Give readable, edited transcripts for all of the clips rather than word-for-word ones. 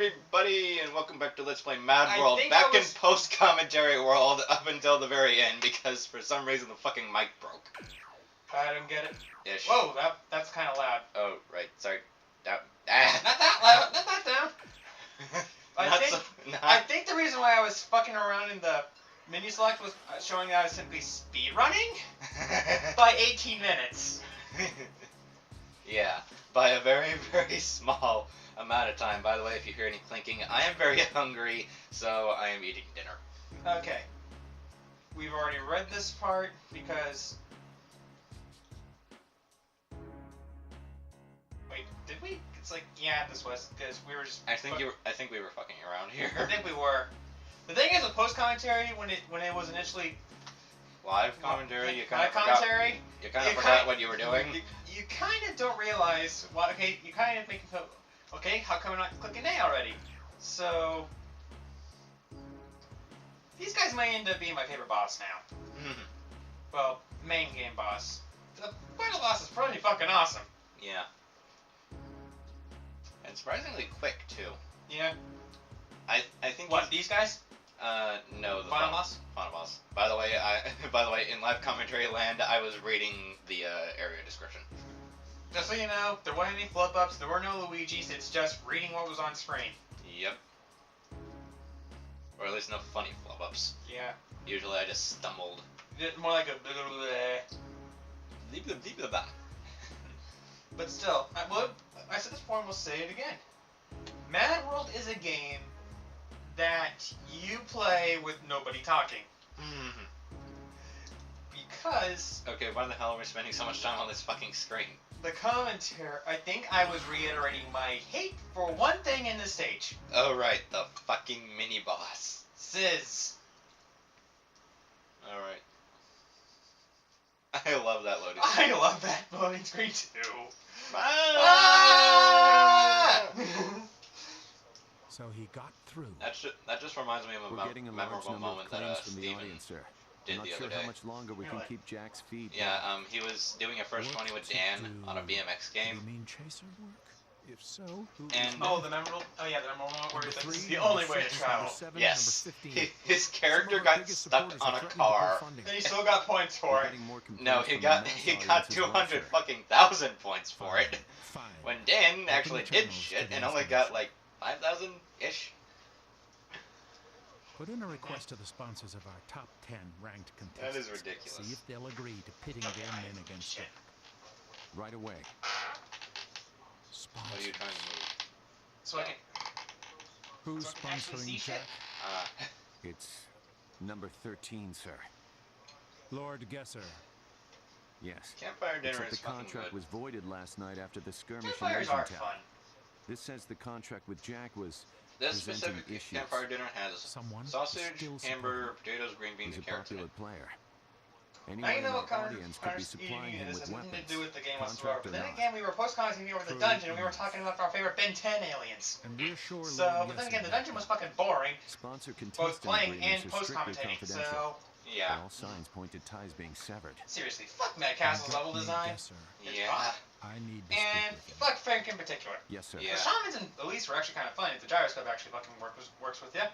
everybody, and welcome back to Let's Play MadWorld. Back in post-commentary world up until the very end, because for some reason the fucking mic broke. I don't get it. Ish. Whoa, that's kind of loud. Oh, right, sorry. Not that loud, not that down. I think the reason why I was fucking around in the menu select was showing that I was simply speedrunning by 18 minutes. Yeah, by a very, very small amount of time. By the way, if you hear any clinking, I am very hungry, so I am eating dinner. Okay. We've already read this part because... Wait, did we? It's like, yeah, this was, because we were just... I think we were fucking around here. I think we were. The thing is with post-commentary, when it was initially... Live commentary, you kind of forgot what you were doing. You kind of don't realize what. Okay, you kind of think, okay, how come I'm not clicking A already? So these guys may end up being my favorite boss now. Well, main game boss. The final boss is pretty fucking awesome. Yeah. And surprisingly quick too. Yeah. I think. What, these guys? No, the final boss. Final boss. By the way, in live commentary land, I was reading the area description. Just so you know, there weren't any flip-ups, there were no Luigis, it's just reading what was on screen. Yep. Or at least no funny flip-ups. Yeah. Usually I just stumbled. More like a blah, blah, blah. But still, I said this before and we'll say it again. MadWorld is a game that you play with nobody talking. Because... Okay, why the hell are we spending so much time on this fucking screen? The commentary, I think I was reiterating my hate for one thing in this stage. Oh right, the fucking mini-boss. Sizz. Alright. I love that loading screen. I love that loading screen too. So he got through. That just reminds me of a memorable moment that Steven did the other day. How much longer we can keep Jack's feet. Yeah, he was doing a first 20 with Dan on a BMX game. You mean chaser work? If so, and the memorable. Oh yeah, the memorable moment where this is the only way to travel. Yes. His character got stuck on a car. And he still got points for it. No, he got 200 fucking thousand points for it. When Dan actually did shit and only got like 5,000-ish. Put in a request to the sponsors of our top 10 ranked contestants. That is ridiculous. See if they'll agree to pitting their men against Jack. Right away. What are you trying to move? So I can... Who's sponsoring Jack? It's number 13, sir. Lord Gesser. Yes. Campfire dinner is the contract good. was voided last night after the skirmish in Campfires are Town. fun. This says the contract with Jack was This specific campfire dinner has sausage, hamburger, potatoes, green beans, and carrots in it. Player. Now you know what kind of eating it is. It has nothing to do with the game whatsoever. But then again, we were post-commenting over the dungeon, and we were talking about our favorite Ben 10 aliens. And we're sure but then again, the dungeon was fucking boring. Both playing and post-commentating, so... Yeah. All signs point to ties being severed. Seriously, fuck Mad Castle's level design. Yeah. I need to and fuck Frank in particular. Yes, sir. Yeah. The shamans and Elise were actually kind of fun if the gyroscope actually fucking works with you.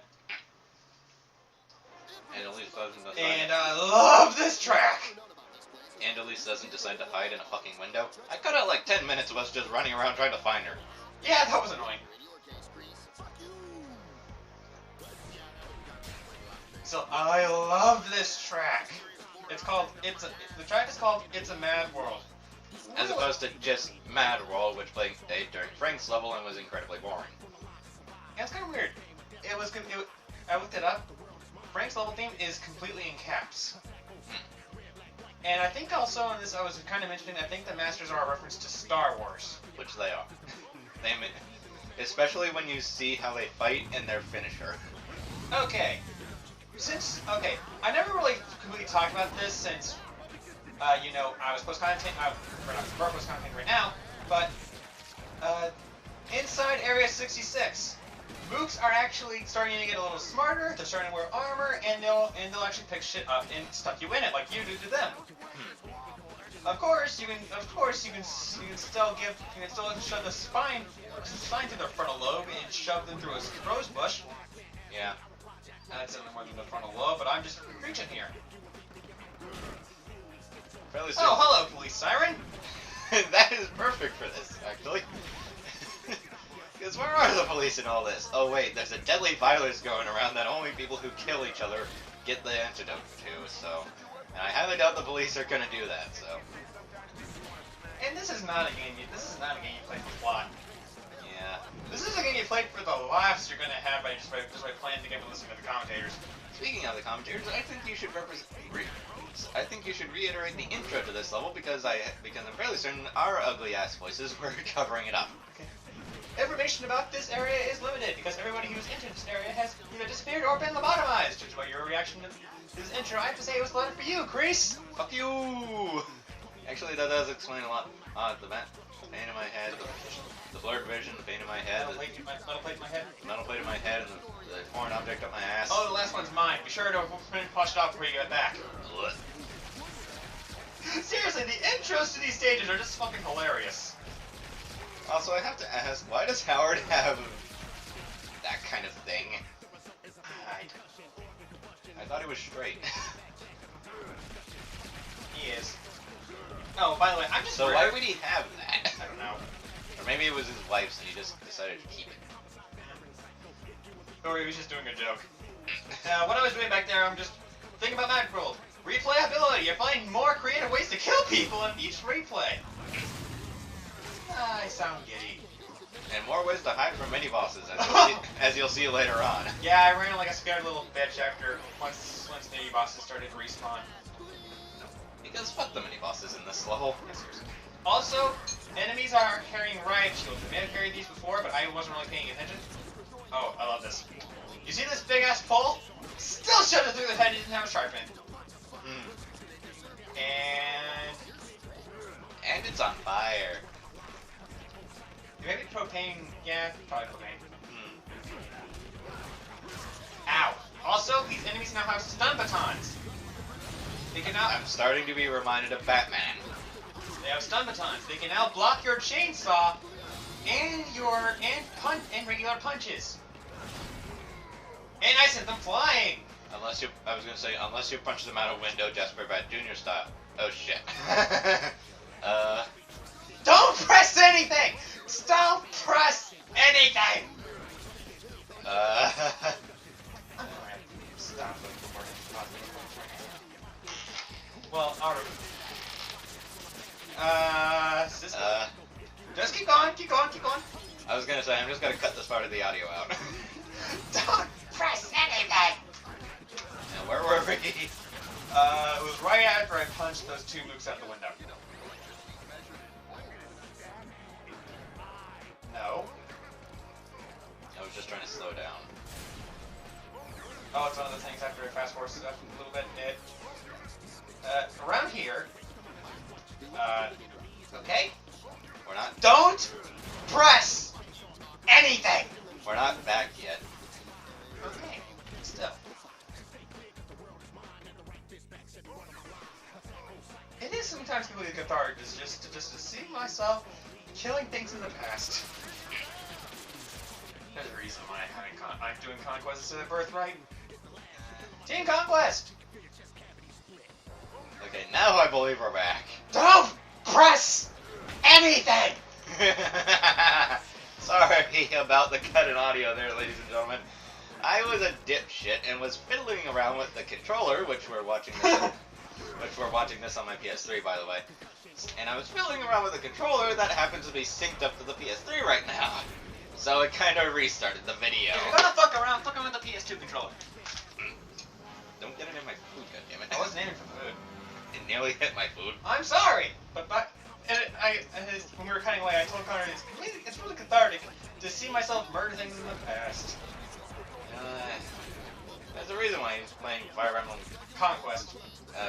And Elise doesn't decide. And I love this track! And Elise doesn't decide to hide in a fucking window. I cut out like 10 minutes of us just running around trying to find her. Yeah, that was annoying. So I love this track. The track is called It's a Mad World. As opposed to just MadWorld, which played during Frank's level and was incredibly boring. Yeah, it's kind of weird. I looked it up. Frank's level theme is completely in caps. And I think also in this, I was kind of mentioning, I think the Masters are a reference to Star Wars. Which they are. Especially when you see how they fight and their finisher. Okay. I never really completely talked about this since, I was post-commenting, we're not post-commenting right now, but, inside Area 66, mooks are actually starting to get a little smarter, they're starting to wear armor, and they'll actually pick shit up and stuff you in it, like you do to them. Of course, you can still shove the spine through their frontal lobe and shove them through a rose bush. Yeah. That's certainly more than the frontal lobe, but I'm just reaching here. Fairly soon. Oh, hello, police siren. That is perfect for this, actually. Because where are the police in all this? Oh wait, there's a deadly virus going around that only people who kill each other get the antidote to, so... And I highly doubt the police are gonna do that, so... And this is not a game you play for plot. Yeah. This is a game you play for the laughs you're gonna have by playing the game and listening to the commentators. Speaking of the commentators, I think you should reiterate the intro to this level because I'm fairly certain our ugly ass voices were covering it up. Okay. Information about this area is limited because everybody who's entered this area has either disappeared or been lobotomized. Judging by your reaction to this intro, I have to say it was letter for you, Crease. Fuck you! Actually, that does explain a lot. The pain in my head, the blurred vision, the pain in my head, Metal plate in my head. metal plate in my head, and the foreign object up my ass. Oh, the last one's mine. Be sure to wash it off before you get back. Seriously, the intros to these stages are just fucking hilarious. Also, I have to ask, why does Howard have that kind of thing? I thought he was straight. He is. Oh, by the way, I'm just... So why would he have that? I don't know. Or maybe it was his wife's and he just decided to keep it. Or he was just doing a joke. What I was doing back there, I'm just thinking about MadWorld. Replayability. You find more creative ways to kill people in each replay. I sound giddy. And more ways to hide from mini-bosses, as you'll see later on. Yeah, I ran like a scared little bitch after once mini-bosses started to respawn. Because fuck the mini-bosses in this level. Yeah, seriously. Also, enemies are carrying riot shields. I may have carried these before, but I wasn't really paying attention. Oh, I love this. You see this big-ass pole? Still shoved it through the head, it didn't have a sharp end. And it's on fire. Maybe propane, yeah, probably propane. Ow. Also, these enemies now have stun batons. They can now... I'm starting to be reminded of Batman. They have stun batons. They can now block your chainsaw and regular punches. And I sent them flying. Unless you punch them out a window, Jasper Bat Jr. style. Oh shit. Don't press anything! Don't press anything! Alright, stop it before it Well, alright. Just keep going. I was gonna say, I'm just gonna cut this part of the audio out. Don't press anything! Now, where were we? It was right after I punched those two mooks out the window. No. I was just trying to slow down. Oh, it's one of the things after I fast forward stuff a little bit. Around here. Okay. We're not. Don't press anything. We're not back yet. Okay. Still. It is sometimes completely cathartic just to see myself killing things in the past. There's a reason why I'm doing Conquest instead of Birthright. Team Conquest! Okay, now I believe we're back. Don't press anything! Sorry about the cut in audio there, ladies and gentlemen. I was a dipshit and was fiddling around with the controller, which we're watching this on my PS3, by the way. And I was fiddling around with a controller that happens to be synced up to the PS3 right now. So it kind of restarted the video. If you're gonna fuck around with the PS2 controller. Don't get it in my food, goddammit. I wasn't aiming for food. It nearly hit my food. I'm sorry! But when we were cutting away, I told Connor it's really cathartic to see myself murder things in the past. There's a reason why he's playing Fire Emblem Conquest.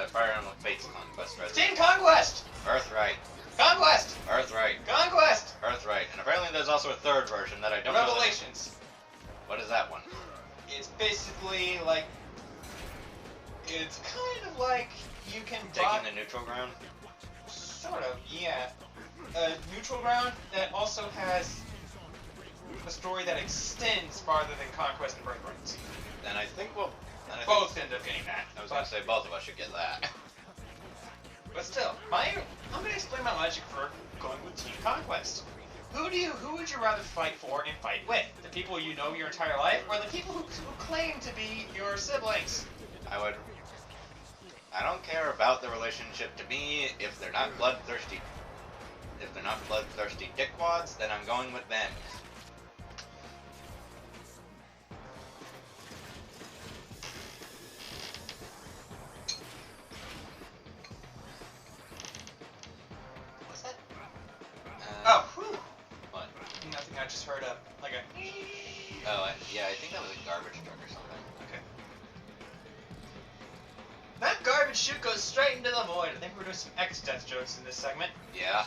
Fire Emblem Fates Conquest, right? Team Conquest! Earthright. Conquest! Earthright. Conquest! Earthright. And apparently there's also a third version that I don't know. Revelations. What is that one? It's basically like... It's kind of like you can... Taking the neutral ground? Sort of, yeah. Neutral Ground that also has a story that extends farther than Conquest and Birthrights. And I think we'll... Both end up getting that. I was going to say both of us should get that. But still, I'm going to explain my logic for going with Team Conquest. Who would you rather fight for and fight with? The people you know your entire life, or the people who claim to be your siblings? I don't care about the relationship. To me, if they're not bloodthirsty dickwads, then I'm going with them. What's that? Oh, whew. What? Nothing, I just heard like a... Oh, yeah, I think that was a garbage truck or something. Okay. That garbage chute goes straight into the void. I think we're doing some X-Death jokes in this segment. Yeah.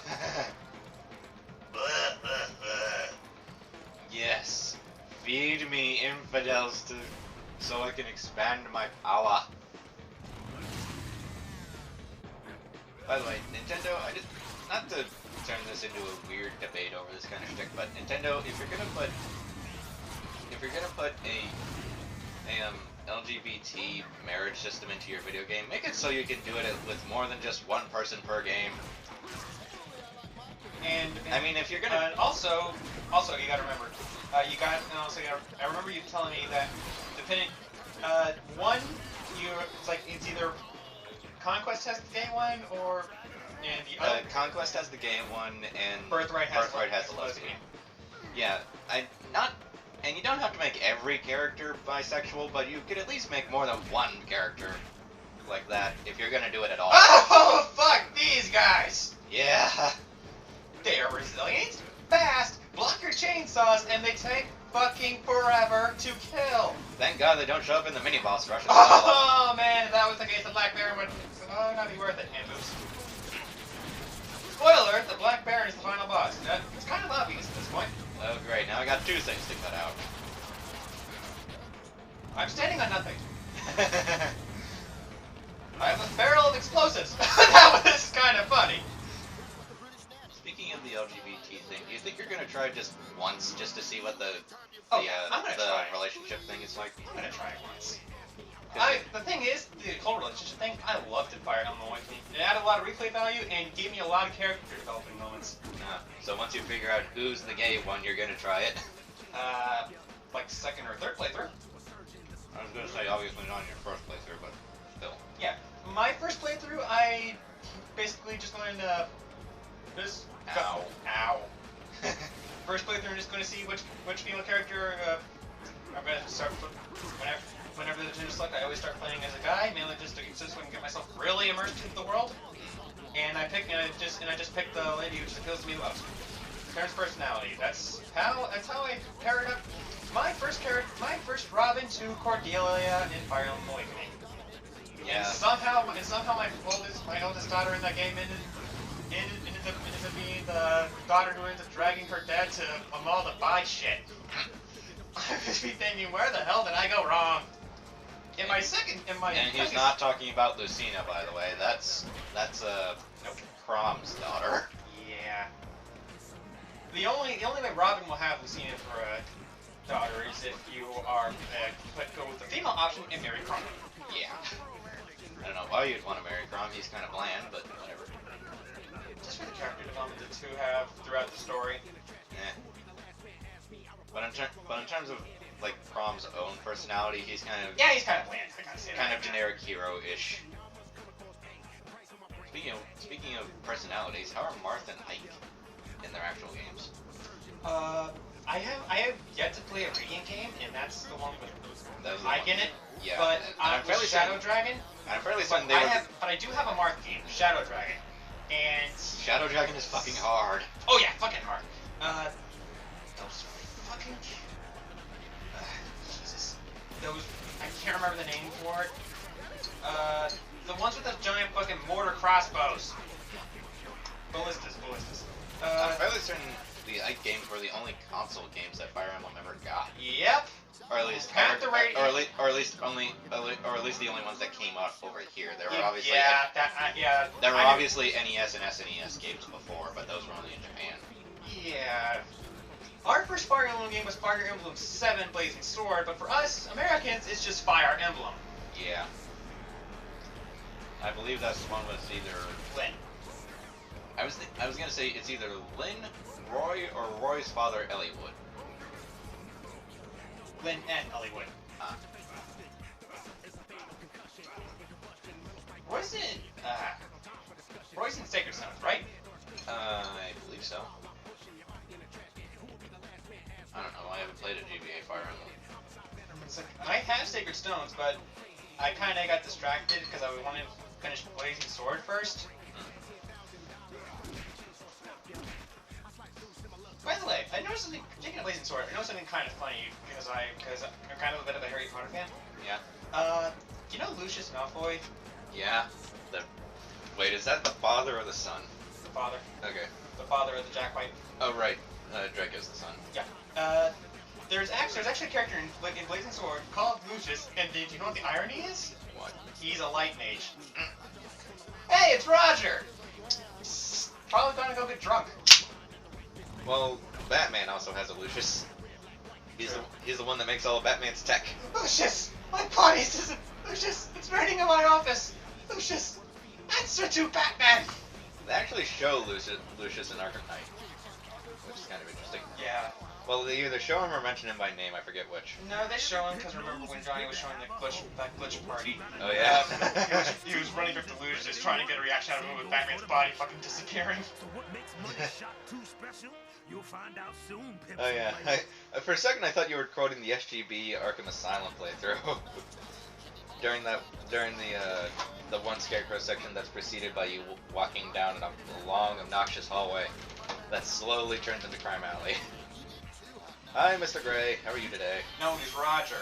Yes. Feed me infidels so I can expand my power. By the way, Nintendo, not to turn this into a weird debate over this kind of shtick, but Nintendo, if you're gonna put a LGBT marriage system into your video game, make it so you can do it with more than just one person per game. And I mean, if you're gonna also you gotta remember, I remember you telling me that depending, it's either Conquest has the gay one and the other. Conquest has the gay one and Birthright has the lesbian. Yeah, and you don't have to make every character bisexual, but you could at least make more than one character like that if you're gonna do it at all. Oh, fuck these guys! Yeah. They are resilient, fast, block your chainsaws, and they take fucking forever to kill. Thank God they don't show up in the mini-boss rush. Oh man, if that was the case, the Black Baron would not be worth it. And boost. Spoiler alert, the Black Baron is the final boss. It's kind of obvious at this point. Oh great, now I got two things to cut out. I'm standing on nothing. I have a barrel of explosives. That was kind of funny. Speaking of the LGBT thing, do you think you're gonna try just once, just to see what the relationship thing is like? I'm gonna try it once. The thing is, the whole relationship thing, I loved it Fire Emblem Awakening. It added a lot of replay value and gave me a lot of character developing moments. So once you figure out who's the gay one, you're gonna try it? Like second or third playthrough. I was gonna say obviously not in your first playthrough, but still. Yeah, my first playthrough, I basically just learned Ow. First playthrough, I'm just going to see which female character I'm going to start whenever the gender select. I always start playing as a guy, mainly just so I can get myself really immersed into the world. And I just pick the lady who just appeals to me the most. Parents' personality. That's how I paired up my first Robin to Cordelia in Fire Emblem Awakening. Yeah. And somehow my oldest daughter in that game ended up being the daughter who ends up dragging her dad to a mall to buy shit. I just be thinking, where the hell did I go wrong? And he's not talking about Lucina, by the way. That's Crom's daughter. Yeah. The only way Robin will have Lucina for a daughter is if you are go with the female option and marry Crom. Yeah. I don't know why you'd want to marry Crom. He's kind of bland, but whatever. Just for the character development the two have throughout the story. But in terms of like Crom's own personality, he's kind of he's kind of bland. I gotta say kind of generic hero-ish. Speaking of personalities, how are Marth and Ike in their actual games? I have yet to play a Radiant game, and that's the one with Ike in it. Yeah. But I'm fairly Shadow Dragon. I'm fairly certain but I do have a Marth game, Shadow Dragon, and Shadow Dragon is fucking hard. Oh yeah, fucking hard. Those fucking Jesus. Those I can't remember the name for it. The ones with the giant fucking mortar crossbows. Ballistas. I'm fairly certain the Ike games were the only console games that Fire Emblem ever got. Yep. Or at least Pat the radio. or at least the only ones that came out over here. There were obviously there were I obviously NES and SNES games before, but those were only in Japan. Yeah. Our first Fire Emblem game was Fire Emblem 7 Blazing Sword, but for us Americans, it's just Fire Emblem. Yeah. I believe that's one was either Lynn. I was gonna say it's either Lynn, Roy, or Roy's father, Elliewood. Lynn and Elliewood. Roy's in Sacred Stones, right? I believe so. I don't know. I haven't played a GBA Fire Emblem. I have Sacred Stones, but I kind of got distracted because I wanted to finish Blazing Sword first. By the way, I noticed something. Taking a Blazing Sword, I noticed something kind of funny because I'm kind of a bit of a Harry Potter fan. Yeah. Do you know Lucius Malfoy? Yeah. Wait, is that the father or the son? The father. Okay. The father of the Jack White. Oh right. Draco's the son. Yeah. There's actually a character in Blazing Sword called Lucius, and do you know what the irony is? What? He's a light mage. Hey, it's Roger! Probably gonna go get drunk. Well, Batman also has a Lucius. He's the one that makes all of Batman's tech. Lucius! My body isn't... Lucius! It's raining in my office! Lucius! Answer to Batman! They actually show Lucius in Arkham Knight, which is kind of interesting. Yeah. Well, they either show him or mention him by name. I forget which. No, they show him because remember when Johnny was showing that glitch party? Oh yeah. He was running up to Lucius trying to get a reaction out of him with Batman's body fucking disappearing. Oh yeah. For a second, I thought you were quoting the SGB Arkham Asylum playthrough. during the one Scarecrow section that's preceded by you walking down a long, obnoxious hallway that slowly turns into Crime Alley. Hi, Mr. Gray. How are you today? No, he's Roger.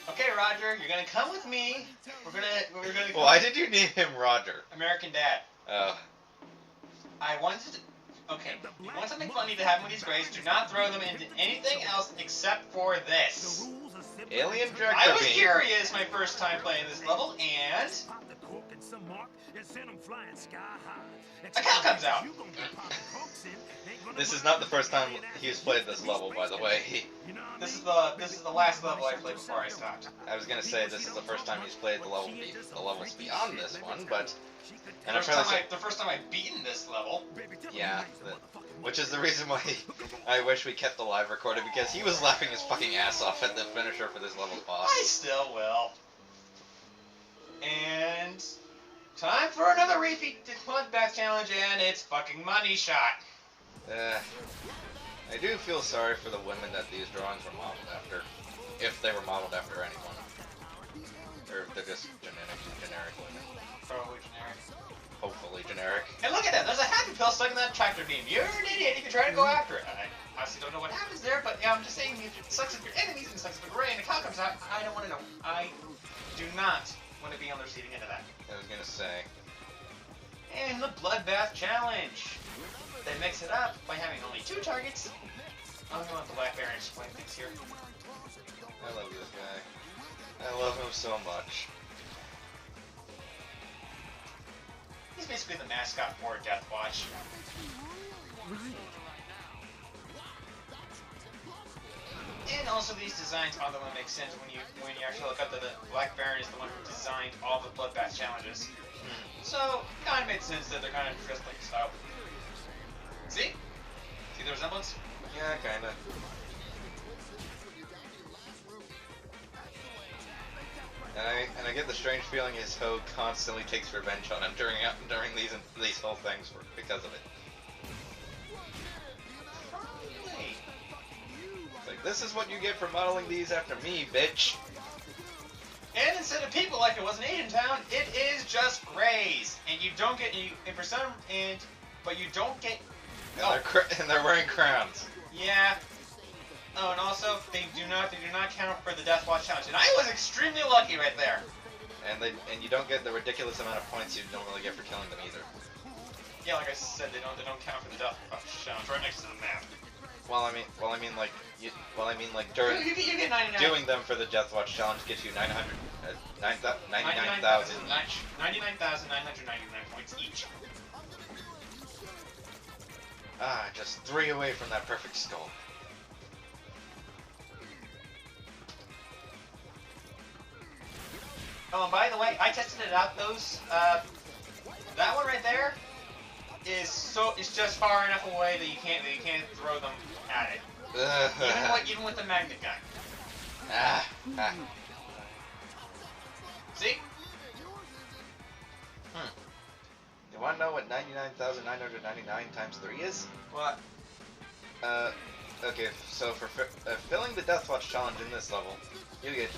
Okay, Roger, you're gonna come with me. We're gonna. Why did you name him Roger? American Dad. Oh. I wanted to. Okay, you want something funny to happen with these grays? Do not throw them into anything else except for this. Alien Director I was Beam. curious my first time playing this level, and a cow comes out. This is not the first time he's played this level, by the way. This is the last level I played before I stopped. I was gonna say this is the first time he's played the levels beyond this one, but The first time I've beaten this level. Yeah, which is the reason why I wish we kept the live recorded, because he was laughing his fucking ass off at the finisher for this level's boss. I still will. And time for another repeat bloodbath challenge, and it's fucking money shot. I do feel sorry for the women that these drawings were modeled after, if they were modeled after anyone, or if they're just generic women. Probably generic. Hopefully generic. And look at that, there's a happy pill stuck in that tractor beam. You're an idiot if you try to go after it. I honestly don't know what happens there, but yeah, I'm just saying it sucks if your enemies and sucks if a gray and a cow comes out. I don't want to know. I do not want to be on the receiving end of that. I was gonna say. And the Bloodbath Challenge. They mix it up by having only 2 targets. I'm gonna let the Black Baron explain things here. I love this guy. I love him so much. He's basically the mascot for Death Watch. And also these designs are the one that makes sense when you actually look up that the Black Baron is the one who designed all the Bloodbath challenges. So kind of made sense that they're kind of dressed like style. See? See the resemblance? Yeah, kinda. And I get the strange feeling his hoe constantly takes revenge on him during these whole things because of it. It's like, this is what you get for modeling these after me, bitch. And instead of people like it was in Asian Town, it is just grays, and you don't get but you don't get. And they're wearing crowns. Yeah. Oh, and also they do not count for the Death Watch challenge, and I was extremely lucky right there. And you don't get the ridiculous amount of points you normally get for killing them either. Yeah, like I said, they don't count for the Death Watch challenge right next to the map. Well, I mean, like during You get 99. doing them for the Death Watch challenge gets you 99,000 each. 99,999 points each. Ah, just 3 away from that perfect skull. Oh, and by the way, I tested it out. That one right there is just far enough away that you can't throw them at it. Even with the magnet gun. Ah. See? You want to know what 99,999 times 3 is? What? Okay, so for filling the Death Watch challenge in this level, you get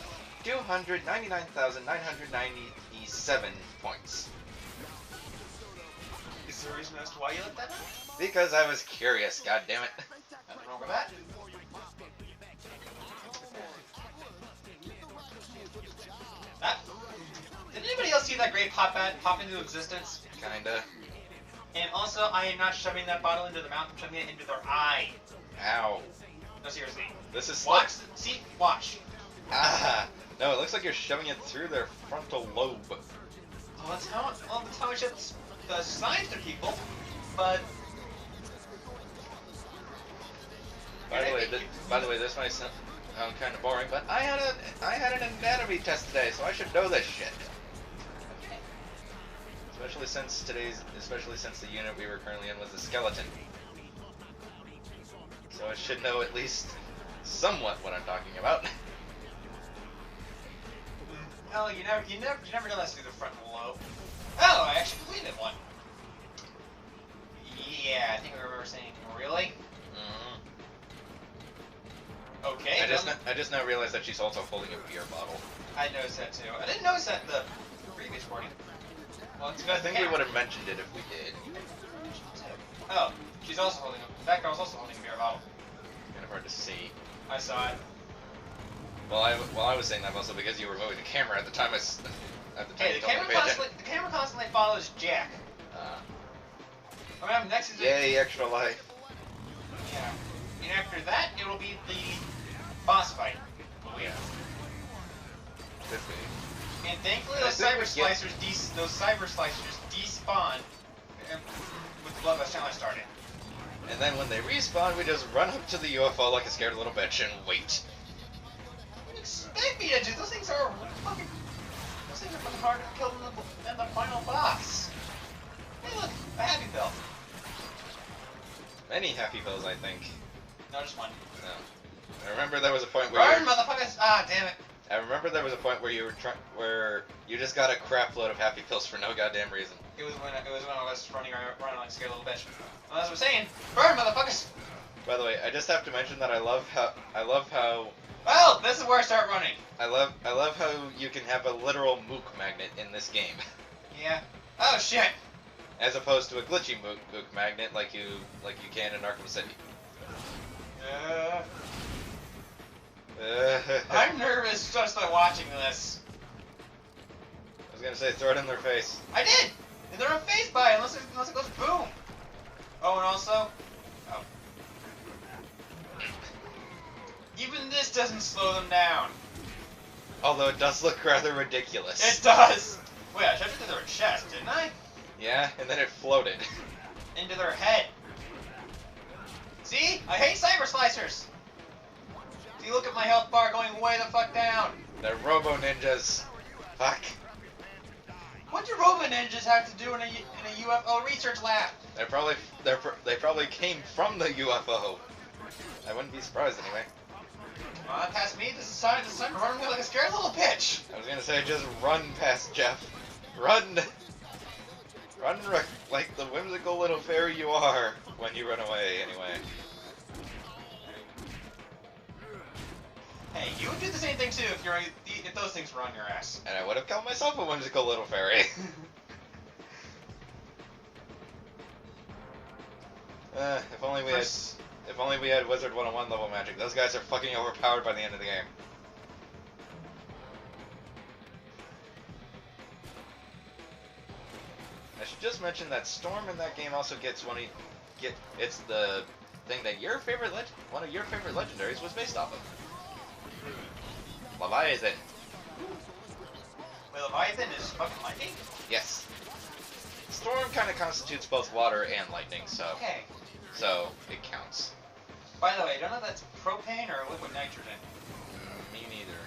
299,997 points. Is there a reason as to why you like that? Because I was curious, god damn it. Nothing wrong with that. Did anybody else see that great pop into existence? Kinda. And also, I am not shoving that bottle into their mouth, I'm shoving it into their eye. Ow. No, seriously. This is Watch. See? Watch. Ah. No, it looks like you're shoving it through their frontal lobe. Well, that's how I shove the signs to people, but... By the way, this might sound kind of boring, but I had an anatomy test today, so I should know this shit. Especially since the unit we were currently in was a skeleton. So I should know at least somewhat what I'm talking about. Oh, you never know that's through the frontal lobe. Oh, I actually completed one. Yeah, I think I remember saying, really? Mm-hmm. Okay. I just now realized that she's also holding a beer bottle. I noticed that too. I didn't notice that in the previous warning. Well, it's I think we would have mentioned it if we did. Oh, she's also holding that girl's also holding a beer bottle. Kind of hard to see. I saw it. Well, I was saying that also because you were moving the camera at the time. Hey, the camera constantly follows Jack. I mean, next is yay, extra life. Yeah. And after that, it will be the boss fight. Oh yeah. And thankfully, those cyber slicers despawn with the blood that challenge started. And then when they respawn, we just run up to the UFO like a scared little bitch and wait. What do you expect me to do? Those things are fucking harder to kill than the final boss. Hey, look, a happy pill. Many happy pills, I think. No, just one. No. I remember there was a point where Burn, motherfuckers! Ah, damn it. I remember there was a point where where you just got a crap load of happy pills for no goddamn reason. It was when I was running like a scared little bitch. Well, as I was saying, burn, motherfuckers! By the way, I just have to mention that I love how. Well, this is where I start running. I love how you can have a literal mook magnet in this game. Yeah. Oh shit. As opposed to a glitchy mook magnet like you can in Arkham City. I'm nervous just by watching this. I was gonna say, throw it in their face. I did! And they're unfazed by it unless it goes boom. Oh, and also... Oh. Even this doesn't slow them down. Although it does look rather ridiculous. It does! Wait, I shoved it into their chest, didn't I? Yeah, and then it floated. Into their head. See? I hate cyber slicers! See, look at my health bar going way the fuck down. They're robo ninjas. Fuck. What do robo ninjas have to do in a UFO research lab? They probably came from the UFO. I wouldn't be surprised anyway. Come on, past me. This is Sonic the Sun running me like a scared little bitch. I was gonna say, just run past Jeff. Run! Run like the whimsical little fairy you are when you run away, anyway. Hey, you would do the same thing too if those things were on your ass. And I would have called myself a whimsical little fairy. If only we had Wizard 101 level magic. Those guys are fucking overpowered by the end of the game. I should just mention that Storm in that game also gets it's the thing that one of your favorite legendaries was based off of. Leviathan. Wait, Leviathan is fucking lightning? Yes. Storm kind of constitutes both water and lightning, so Okay. It counts. By the way, I don't know if that's propane or liquid nitrogen. Me neither.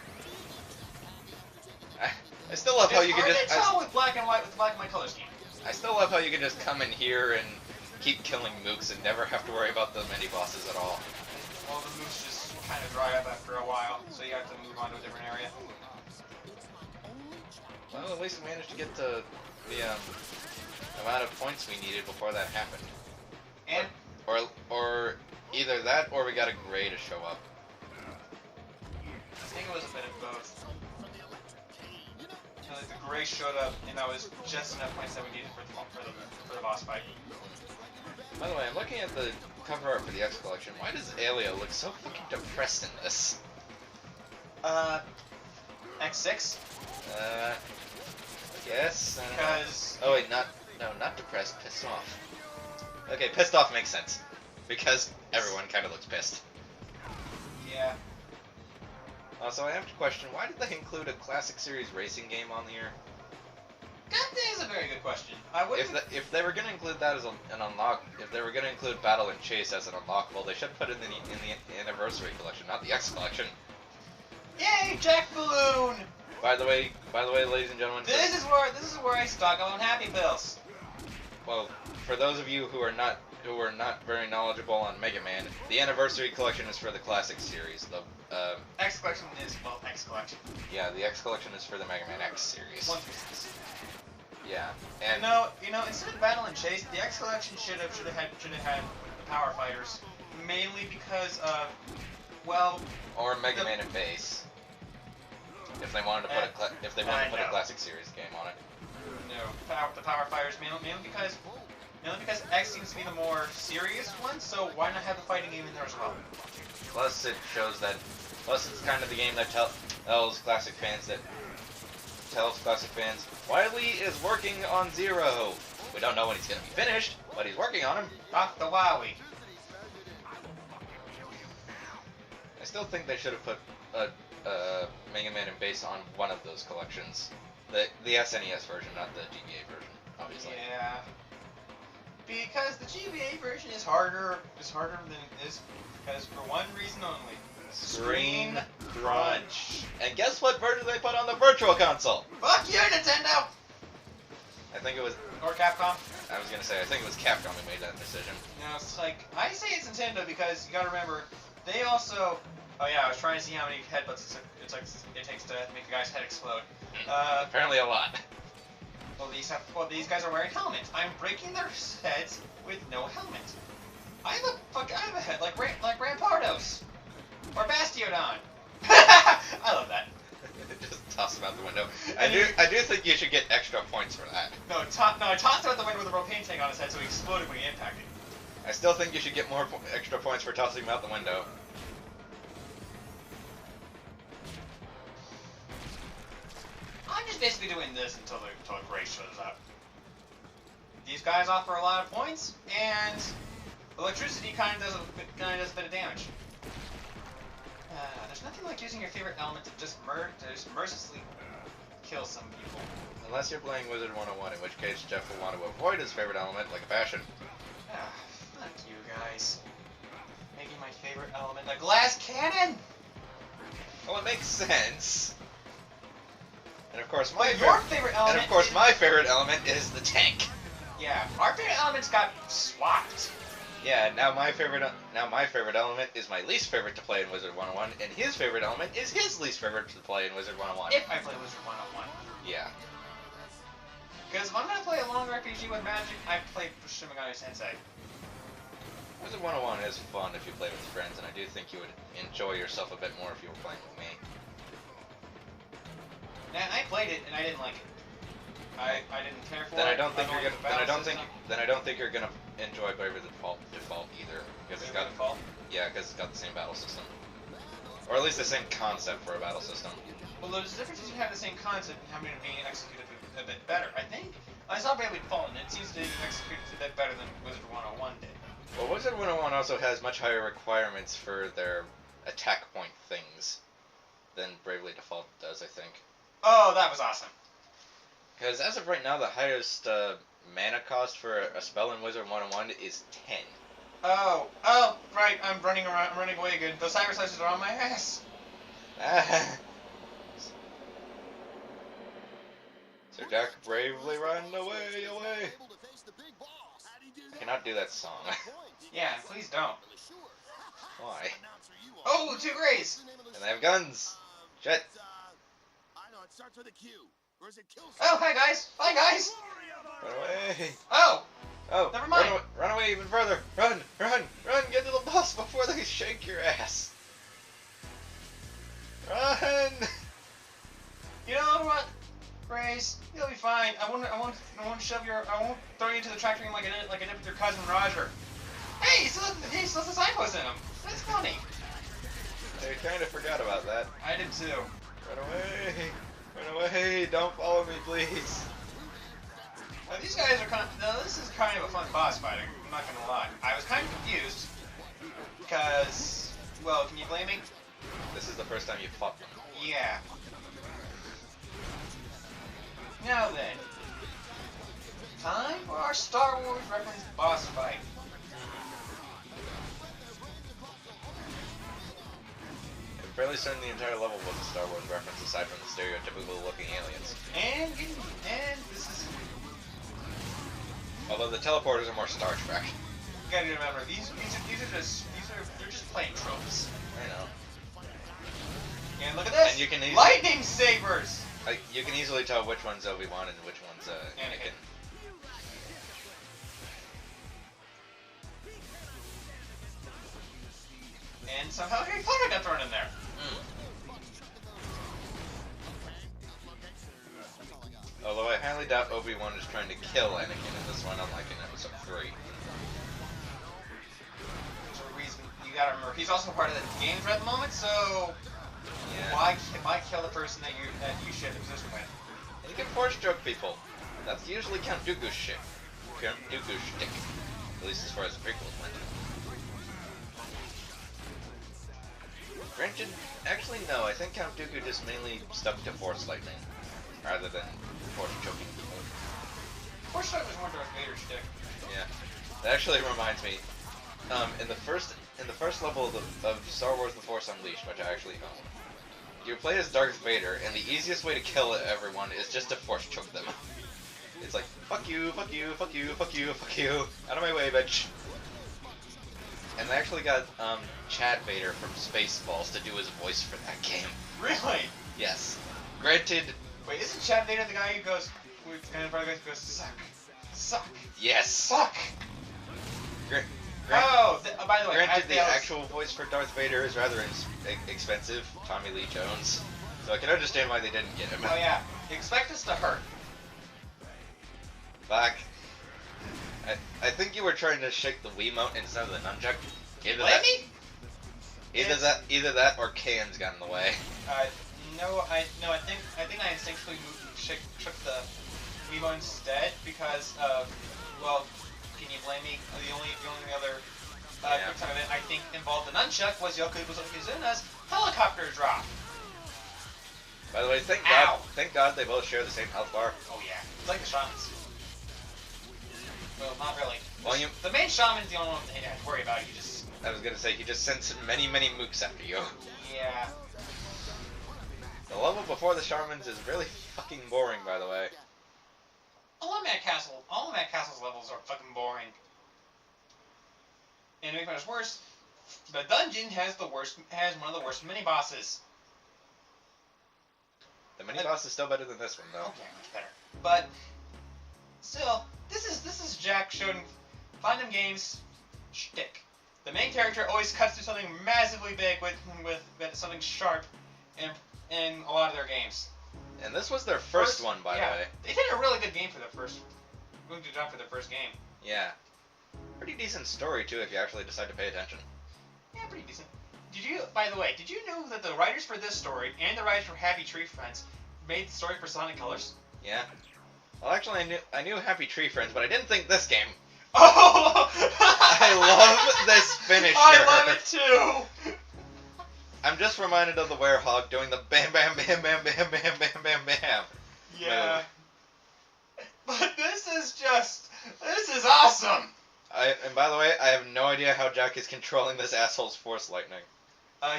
I still love how you can It's just. hard to tell with black and white color scheme. I still love how you can just come in here and keep killing mooks and never have to worry about the mini bosses at all. Well, the moves just kind of dry up after a while, so you have to move on to a different area. Well, at least we managed to get the amount of points we needed before that happened. And Or either that or we got a gray to show up. I think it was a bit of both. So like the gray showed up, and that was just enough points that we needed for the boss fight. By the way, I'm looking at the cover art for the X Collection. Why does Alia look so fucking depressed in this? X6? Yes. I don't know. Because Oh wait, not depressed. Pissed off. Okay, pissed off makes sense because everyone kind of looks pissed. yeah, Also, I have to question, why did they include a Classic Series racing game on here? that is a very good question. I would. If they were going to include that as an unlock, if they were going to include Battle and Chase as an unlockable, they should put it in the Anniversary Collection, not the X Collection. Yay, Jack Balloon! By the way, ladies and gentlemen. This is where I stock on Happy Pills. Well, for those of you who are not very knowledgeable on Mega Man, the Anniversary Collection is for the Classic Series. The X Collection is X Collection. yeah, the X Collection is for the Mega Man X series. 1 through 6. Yeah, and You know, instead of Battle and Chase, the X Collection should have had the Power Fighters, mainly because of, well, or Mega Man and Base. If they wanted to put a Classic Series game on it. no, the Power Fighters mainly because X seems to be the more serious one. So why not have the fighting game in there as well? Plus, it shows that. Plus, it's kind of the game that tells Classic fans Wily is working on Zero. We don't know when he's going to be finished, but he's working on him. Not the Wowie. I still think they should have put Mega Man and Base on one of those collections. The SNES version, not the GBA version, obviously. Yeah. Because the GBA version is harder than it is because for one reason only. Screen crunch. And guess what version they put on the Virtual Console? Fuck you, Nintendo! I think it was. Or Capcom. I was gonna say I think it was Capcom who made that decision. No, it's like I say it's Nintendo because you gotta remember they also. Oh yeah, I was trying to see how many headbutts it takes to make a guy's head explode. Apparently a lot. Well, these guys are wearing helmets. I'm breaking their heads with no helmet. I have a head like Rampardos or Bastiodon. I love that. Just toss him out the window. I do think you should get extra points for that. No, I tossed him out the window with a propane tank on his head, so he exploded when he impacted. I still think you should get more extra points for tossing him out the window. I'm just basically doing this until the Gray shows up. These guys offer a lot of points, and electricity kind of does a bit of damage. There's nothing like using your favorite element to just mercilessly kill some people. Unless you're playing Wizard 101, in which case Jeff will want to avoid his favorite element like a passion. Fuck you guys. Making my favorite element a glass cannon! Well, it makes sense. And of course, Favorite element. And of course, my favorite element is the tank. Yeah, our favorite elements got swapped. Yeah, now my favorite element is my least favorite to play in Wizard 101, and his favorite element is his least favorite to play in Wizard 101. If I play Wizard 101. Yeah. Because if I'm gonna play a long RPG with magic, I play Shin Megami Tensei. Wizard 101 is fun if you play with friends, and I do think you would enjoy yourself a bit more if you were playing with me. And I played it, and I didn't like it. I didn't care for Then it. I don't think you're gonna. Then I don't system. think you're gonna enjoy Bravely Default either, because it's got. Default? Yeah, because it's got the same battle system, or at least the same concept for a battle system. Well, there's differences between having the same concept and having it being executed a bit better. I think I saw Bravely Default, and it seems to be executed a bit better than Wizard 101 did. Well, Wizard 101 also has much higher requirements for their attack point things than Bravely Default does, I think. Oh, that was awesome. Because as of right now, the highest mana cost for a spell in Wizard 101 is 10. Oh, right. I'm running around. I'm running away again. Those cyber slices are on my ass. Sir Jack bravely run away, away. I cannot do that song. Yeah, please don't. Why? Oh, 2 grays. And they have guns. Shit. Oh, hi guys. Bye guys. Run away. Oh, Oh, never mind. Run away even further. Run, run, run. Get to the boss before they shake your ass. Run. You know what, Grace? You'll be fine. I won't throw you into the tractor like I did with your cousin Roger. Hey, he still has the signpost in him. That's funny. I kind of forgot about that. I did too. Run away. Run away. Don't follow me, please. Now, these guys are this is kind of a fun boss fighting. I'm not gonna lie. I was kind of confused because, well, can you blame me? This is the first time you fought them. Yeah. Now then, time for our Star Wars reference boss fight. I'm fairly certain the entire level was a Star Wars reference aside from the stereotypical looking aliens. And this is, Although the teleporters are more Star Trek. you gotta remember, they're just plain tropes. I know. And look at this! And you can easily, lightning sabers! like, you can easily tell which one's Obi-Wan and which one's Anakin. And somehow Harry Potter got thrown in there. Although I highly doubt Obi-Wan is trying to kill Anakin in this one, unlike in Episode 3. There's a reason. You gotta remember, he's also part of the games right at the moment, so Yeah. why kill the person that you share the position with? And you can force choke people. That's usually Count Dooku's shit. Count Dooku's shtick. At least as far as the prequels went. Granted, actually no, I think Count Dooku just mainly stuck to Force Lightning, rather than Force choking people. Force Strike was more Darth Vader shtick. Yeah. That actually reminds me, in the first level of Star Wars The Force Unleashed, which I actually own, you play as Darth Vader, and the easiest way to kill everyone is just to Force choke them. It's like, fuck you, fuck you, fuck you, fuck you, fuck you, out of my way, bitch. And they actually got Chad Vader from Spaceballs to do his voice for that game. Really? Yes. Granted. Wait, isn't Chad Vader the guy who goes, suck, suck, Yes. fuck? By the way, granted, the actual voice for Darth Vader is rather expensive. Tommy Lee Jones. So I can understand why they didn't get him. Oh yeah, expect us to hurt. Fuck. I think you were trying to shake the Wiimote instead of the nunchuck. Either that or cans got in the way. I think I instinctually shook the Wiimote instead because well, can you blame me? The only other quick time event I think involved the nunchuck was Yokozuna's helicopter drop. By the way, thank God they both share the same health bar. Oh yeah, it's like the shamans. Well, not really. Well, the main shaman's the only one that you have to worry about. I was gonna say, he just sends many mooks after you. Yeah. The level before the shamans is really fucking boring, by the way. All of Mad Castle's levels are fucking boring. And to make matters worse, the dungeon has one of the worst mini bosses. The mini boss is still better than this one, though. Okay, much better. But still, this is Jack showing Platinum Games shtick. The main character always cuts through something massively big with something sharp in a lot of their games. And this was their first one, by the way. They did a really good game for their first. Good job for their first game. Yeah. Pretty decent story too, if you actually decide to pay attention. Yeah, pretty decent. By the way, did you know that the writers for this story and the writers for Happy Tree Friends made the story for Sonic Colors? Yeah. Well, actually, I knew Happy Tree Friends, but I didn't think this game. Oh! I love this finisher. I love it too. I'm just reminded of the werehog doing the bam bam bam bam bam bam bam bam bam. Yeah. But this is awesome. And by the way, I have no idea how Jack is controlling this asshole's force lightning.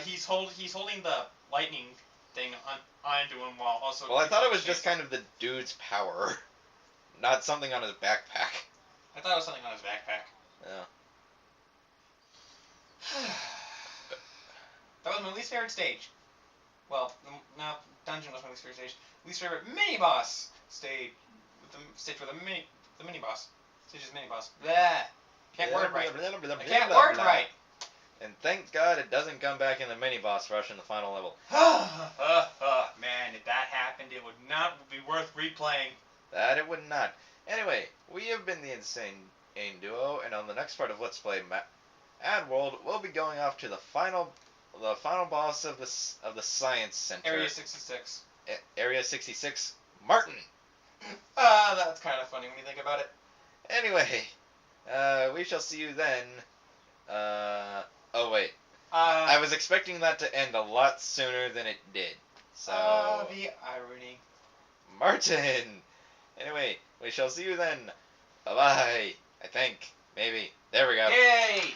He's holding the lightning thing onto him while also. Well, I thought it was just kind of the dude's power, not something on his backpack. I thought it was something on his backpack. Yeah. That was my least favorite stage. Well, no, dungeon was my least favorite stage. Least favorite mini boss stage. With the mini boss. Stage's mini boss. Blah. Can't word right. I can't word right. And thank God it doesn't come back in the mini boss rush in the final level. Man, if that happened, it would not be worth replaying. That it would not. Anyway, we have been the Insane Duo, and on the next part of Let's Play MadWorld, we'll be going off to the final boss of the Science Center. Area 66. Area 66, Martin. That's kind of funny when you think about it. Anyway, we shall see you then. Oh wait. I was expecting that to end a lot sooner than it did. So. The irony. Martin! Anyway, we shall see you then. Bye-bye. I think. Maybe. There we go. Yay!